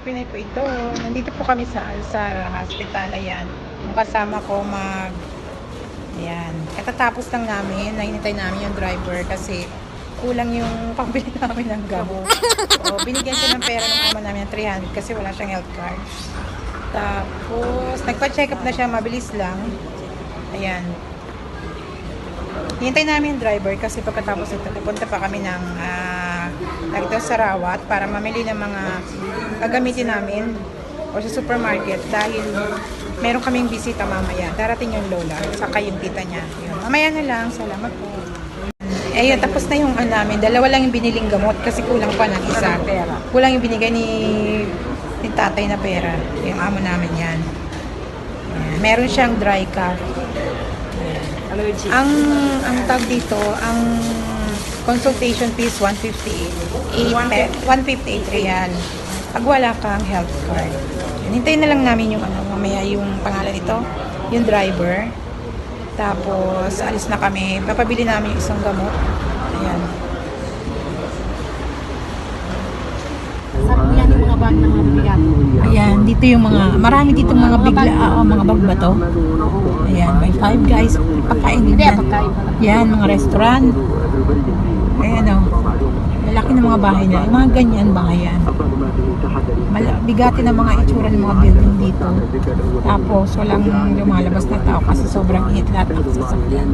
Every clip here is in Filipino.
Pinay po ito. Nandito po kami sa Alsar Hospital. Ayan. Yung kasama ko ayan. Katatapos lang namin. Nahinintay namin yung driver kasi kulang yung pambili namin ng gamot. So, binigyan siya ng pera ng ama namin ng 300 kasi wala siyang health card. Tapos, nagpa-check up na siya. Mabilis lang. Ayan. Hintay namin yung driver kasi pagkatapos ito, pupunta pa kami ng dito sa Rawat para mamili ng mga gagamitin namin o sa supermarket dahil meron kaming bisita mamaya. Darating yung lola, saka yung tita niya. Yun. Mamaya na lang. Salamat po. Ayun, tapos na yung namin. Dalawa lang yung biniling gamot kasi kulang pa ng isa. Kulang yung binigay ni tatay na pera. Yung amo namin yan. Ayan. Meron siyang dry cough. Allergy. Ang tag dito, ang consultation fees 158 real. Pag wala kang health card. Hintayin na lang namin yung mamaya yung pangalan nito, yung driver. Tapos alis na kami. Papabili namin yung isang gamot. Ayan. Saan mo yan yung mga bag na mga bigat? Ayan, dito yung marami dito mga bigla, mga bag ba to? Ayan, may Five Guys, pagkain din yan. Yan, mga restaurant. Ayan o, malaki ng mga bahay na. Yung mga ganyan bahay yan. Bigati ng mga itsura ng mga building dito. Tapos, walang lumalabas na tao kasi sobrang init lahat ng sasakyan.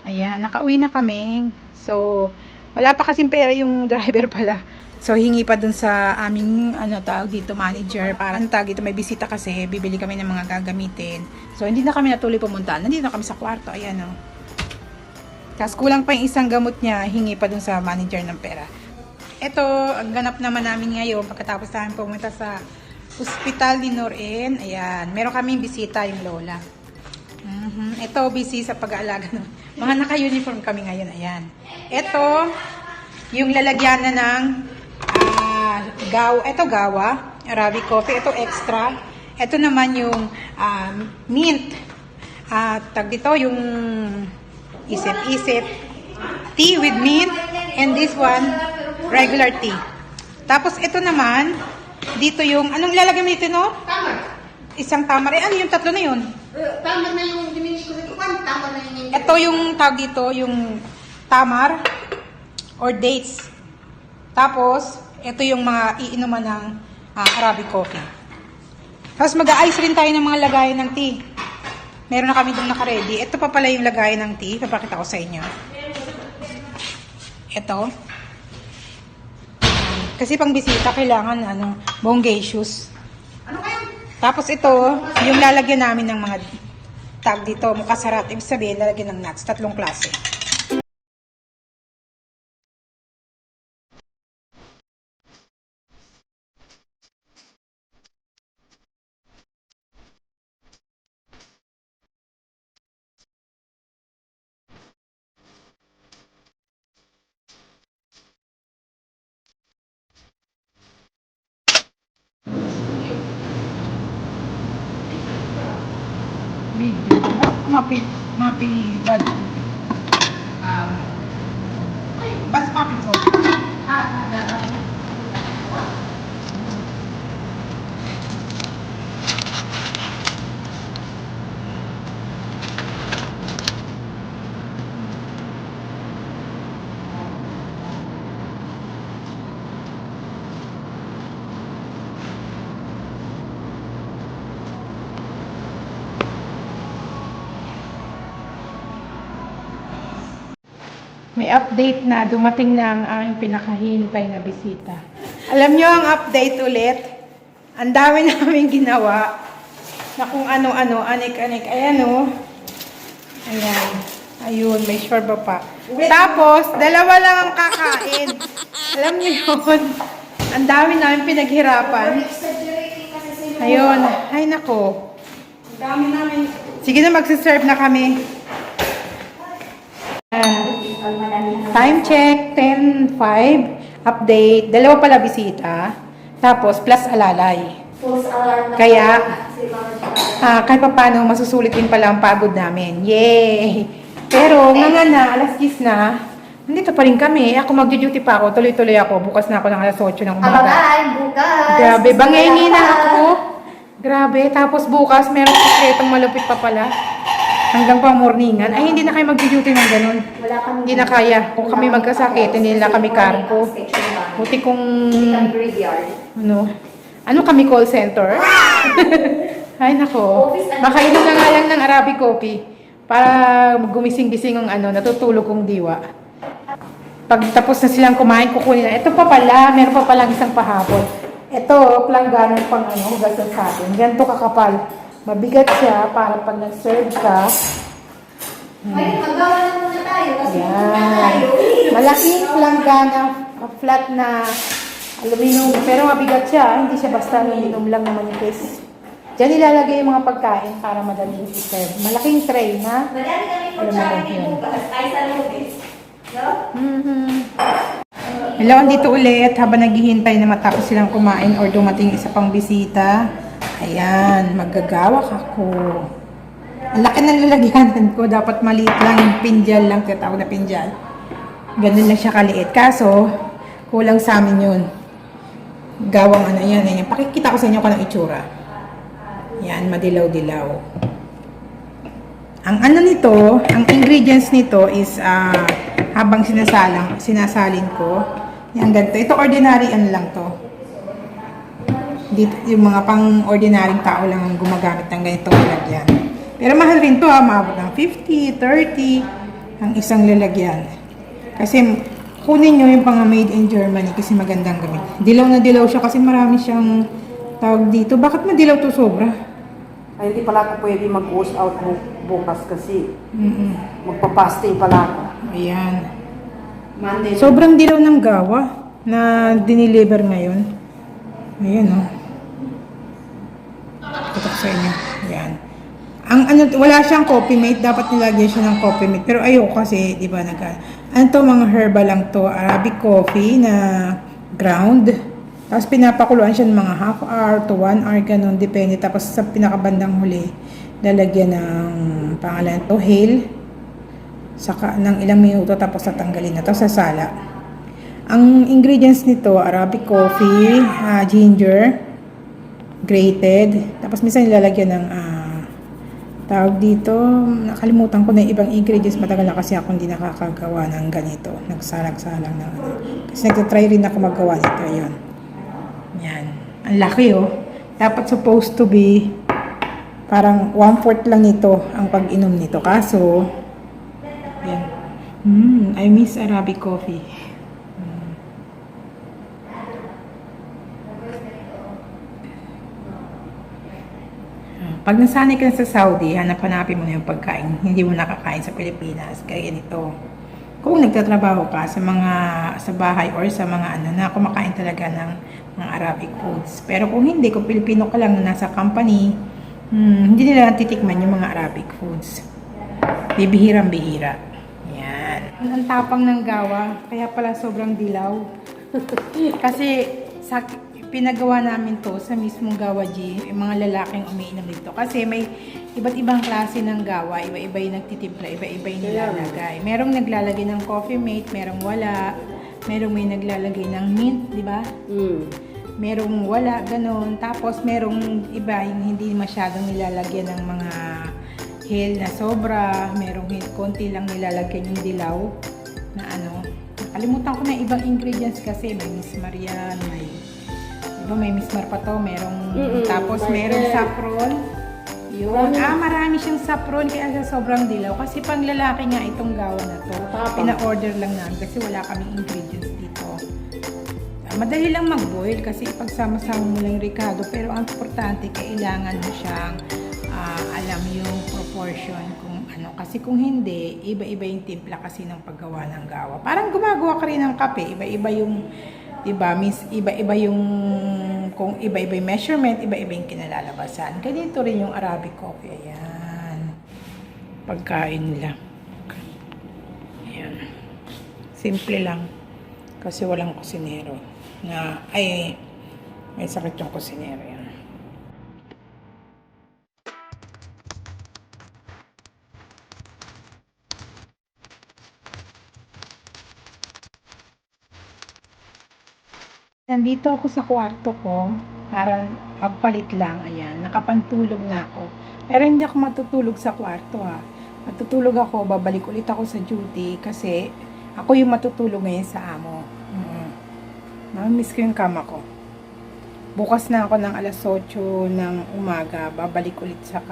Ayan, nakauwi na kami. So, wala pa kasing pera yung driver pala. So, hingi pa dun sa aming, tawag dito, manager. Para, tawag dito, may bisita kasi, bibili kami ng mga gagamitin. So, hindi na kami natuloy pumunta. Nandito na kami sa kwarto, ayan o. Tapos, kulang pa yung isang gamot niya, hingi pa dun sa manager ng pera. Ito, ang ganap naman namin ngayon, pagkatapos namin pumunta sa Hospital ni Noren. Ayan, meron kaming bisita yung lola. Ito, busy sa pag-aalaga ng mga naka-uniform kami ngayon. Ayan. Ito, yung lalagyan na ng gawa, Arabic coffee. Ito, extra. Ito naman yung mint. Tag dito, yung isip-isip. Tea with mint. And this one, regular tea. Tapos, ito naman, dito yung, anong lalagyan mo dito, no? Tamar. Isang tamar. Ano yung tatlo na yun? Tamar na yung diminis ko sa tukan. Tamar na yung... Ito yung tawag dito, yung tamar or dates. Tapos, ito yung mga iinuman ng Arabic coffee. Tapos mag-aayos rin tayo ng mga lagayan ng tea. Meron na kami doon naka-ready. Ito pa pala yung lagayan ng tea. Papakita ko sa inyo. Ito. Kasi pang bisita, kailangan bonggacious. Ano kayo? Tapos ito, yung lalagyan namin ng mga tag dito, mukasarat. Ibig sabihin, lalagyan ng nuts. 3 klase. Video. Mapi bad. Bas mapi po. May update na, dumating na ang aming pinakahintay na bisita. Alam nyo ang update ulit? Ang dami namin ginawa na kung ano-ano, anik-anik. Ayan o. Ayan. Ayun, may shorba pa. Tapos, 2 lang ang kakain. Alam nyo yun? Ang dami namin pinaghirapan. Ayun. Ay nako. Dami namin. Sige na, magsiserve na kami. Time check, 10:05. Update. Dalawa pala bisita. Tapos, plus alalay. Kaya, kahit pa paano, masusulit din pala ang pagod namin. Yay! Pero, nga na, alas 10 na. Nandito pa rin kami. Ako mag-duty pa ako. Tuloy-tuloy ako. Bukas na ako ng alas 8 ng umaga. Abangan, bukas. Grabe, bangengi na ako. Grabe. Tapos bukas, merong sikretong malupit pa pala. Hanggang pa morningan. Ay, hindi na kayo mag-duty ng ganun. Wala kami. Hindi na kaya. Kung kami magkasakit, hindi na kami cargo. Buti kung, ano kami, call center? Ay, nako. Makainom na nga lang ng Arabic coffee. Para gumising-gising ang natutulog kong diwa. Pag tapos na silang kumain, kukunin na. Ito pa pala, meron pa palang isang pahapon. Ito, plangganan pang hugasan sa atin. Ganito kakapal. Mabigat siya para pag nag-serve ka. Ay, magawa na muna tayo. Kasi Yan. Malaking planggana, flat na aluminum. Pero mabigat siya. Hindi siya basta aluminum lang na manipis. Diyan ilalagay yung mga pagkain para madali i-serve. Malaking tray na. madami kami Alam mo pagkain yun. bukas. Ay, sa Lubis. No? Hello, andito ulit habang naghihintay na matapos silang kumain or dumating isa pang bisita. Ayan, maggagawak ako. Ang laki ng lalagyanan ko. Dapat maliit lang yung pinjal lang. Tinatawag na pinjal. Ganun lang siya kaliit. Kaso, kulang sa amin yun. Gawang yan. Pakikita ko sa inyo kung anong itsura. Yan, madilaw-dilaw. Ang nito, ang ingredients nito is habang sinasalin ko. Yan, ganito. Ito ordinary lang to. Dito, yung mga pang-ordinaryong tao lang ang gumagamit ng ganitong lalagyan. Pero mahal rin to maabot ng 50, 30 ang isang lalagyan. Kasi kunin nyo yung pang made in Germany kasi magandang gamit. Dilaw na dilaw siya kasi marami siyang tawag dito. Bakit madilaw to sobra? Ay, hindi pala ako pwede mag-wash out bukas kasi magpa-fasting pala ako. Ayan. Monday. Sobrang dilaw ng gawa na diniliver ngayon. Ayan Tutok sa inyo. Ayan. Wala siyang coffee mate. Dapat nilagyan siya ng coffee mate. Pero ayoko kasi, di ba, mga herbal lang to. Arabic coffee na ground. Tapos pinapakuluan siya ng mga half hour to 1 hour, ganun. Depende. Tapos sa pinakabandang huli, lalagyan ng pangalan to, hail. Saka ng ilang minuto, tapos tatanggalin na to sa sala. Ang ingredients nito, Arabic coffee, ginger, grated. Tapos minsan nilalagyan ng tawag dito, nakalimutan ko na yung ibang ingredients. Matagal na kasi ako hindi nakakagawa ng ganito. Nagsalag-salang ng Kasi nagtatry rin ako magawa nito. Ayun. Yan. Ang laki Dapat supposed to be parang 1/4 lang nito ang pag-inom nito. Kaso, yan. I miss Arabic coffee. Pag nasanay ka sa Saudi, hanap-hanapin mo na yung pagkain. Hindi mo nakakain sa Pilipinas. Kaya ganito. Kung nagtatrabaho ka sa bahay or sa mga na kumakain talaga ng mga Arabic foods. Pero kung hindi, kung Pilipino ka lang na nasa company, hindi nila titikman yung mga Arabic foods. Bibihirang-bihira. Yan. Ang tapang ng gawa, kaya pala sobrang dilaw. Kasi pinagawa namin to sa mismong gawa G, yung mga lalaking umiinom dito. Kasi may iba't ibang klase ng gawa, iba-iba yung nagtitimpla, iba-iba yung nilalagay. Merong naglalagay ng coffee mate, merong wala. Merong may naglalagay ng mint, di ba? Merong wala, ganun. Tapos merong iba yung hindi masyadong nilalagyan ng mga hell na sobra. Merong konti lang nilalagyan yung dilaw na Nakalimutan ko na ibang ingredients kasi may Miss Marian, may mismar pa to, tapos merong saffron. Yun. Marami siyang saffron kaya sa sobrang dilaw. Kasi pang lalaki nga itong gawa na to. Pina-order lang namin kasi wala kaming ingredients dito. Madali lang mag-boil kasi ipagsama-sama mo lang yung Ricardo. Pero ang importante, kailangan mo siyang alam yung proportion kung ano. Kasi kung hindi, iba-iba yung timpla kasi ng paggawa ng gawa. Parang gumagawa ka rin ng kape. Iba-iba yung iba-iba yung kung iba-iba yung measurement, iba-iba yung kinalalabasan. Ganito rin yung Arabic coffee. Ayan. Pagkain nila. Ayan. Simple lang. Kasi walang kusinero. May sakit yung kusinero. Yan. Nandito ako sa kwarto ko para magpalit lang. Ayan, nakapantulog na ako. Pero hindi ako matutulog sa kwarto ha. Matutulog ako, babalik ulit ako sa duty kasi ako yung matutulog ngayon sa amo. Namimiss ko yung kama ko. Bukas na ako ng alas 8 ng umaga, babalik ulit sa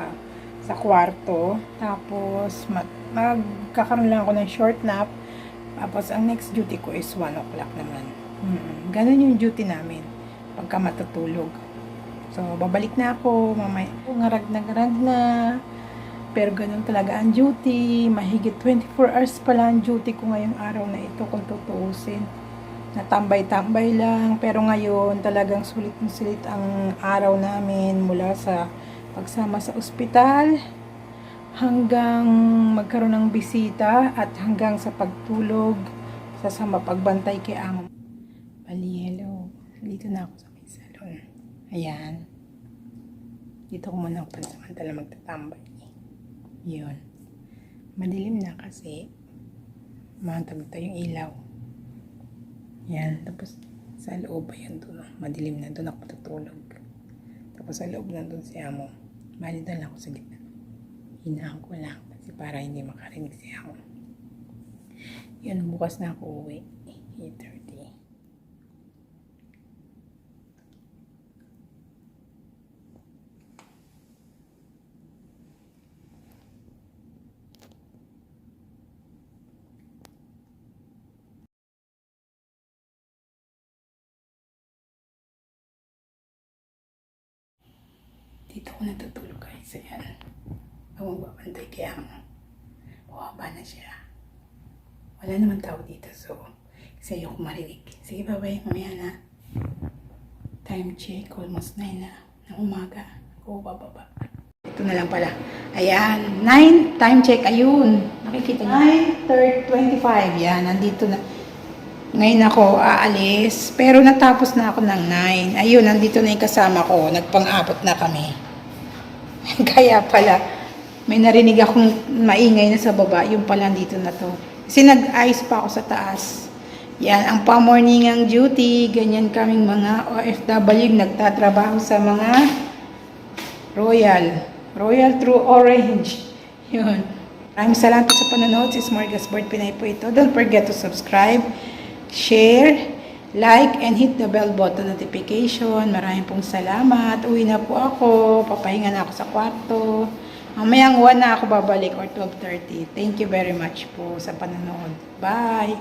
kwarto. Tapos magkakaroon lang ako ng short nap. Tapos ang next duty ko is 1 o'clock naman. Ganun yung duty namin pagka matutulog. So, babalik na ako, mamaya ngarag na. Pero ganun talaga ang duty. Mahigit 24 hours pala ang duty ko ngayong araw na ito kung tutuusin. Natambay-tambay lang. Pero ngayon talagang sulit ang araw namin mula sa pagsama sa ospital hanggang magkaroon ng bisita at hanggang sa pagtulog sa pagbantay kay amo. Bali, hello. Dito na ako sa may salon. Ayan. Dito ko muna ako pansamantala magtatambay. Yun. Madilim na kasi matagta yung ilaw. Yan. Tapos sa loob, ayan doon. Madilim na. Doon ako matutulog. Tapos sa loob na doon si amo. Bali doon lang ako sa gitna. Hinahan ko lang kasi para hindi makarinig si amo. Yun. Bukas na ako uwi. 8:30. Dito ko natutulog guys. Ayan. Ang magbabantay kaya mo. Bumaba na siya. Wala naman tao dito. So, kasi ayoko marinig. Sige, bye-bye. Mamaya na. Time check. Almost 9 na. Ng umaga. Ako bababa. Ito na lang pala. Ayan. 9. Time check. Ayun. Nakikita niyo. 9:25. Yan. Nandito na. Ngayon ako aalis, pero natapos na ako ng 9. Ayun, nandito na yung kasama ko. Nagpang-abot na kami. Kaya pala, may narinig akong maingay na sa baba. Yung pala dito na to. Kasi nag-ayos pa ako sa taas. Yan, ang pa-morningang duty. Ganyan kaming mga OFW nagtatrabaho sa mga Royal True Orange. Yun. Maraming salamat sa panonood. Si Smorgasbord Pinay po ito. Don't forget to subscribe, share, like, and hit the bell button notification. Maraming pong salamat. Uwi na po ako. Papahinga na ako sa kwarto. Mamayang 1 na ako babalik or 12:30. Thank you very much po sa panonood. Bye!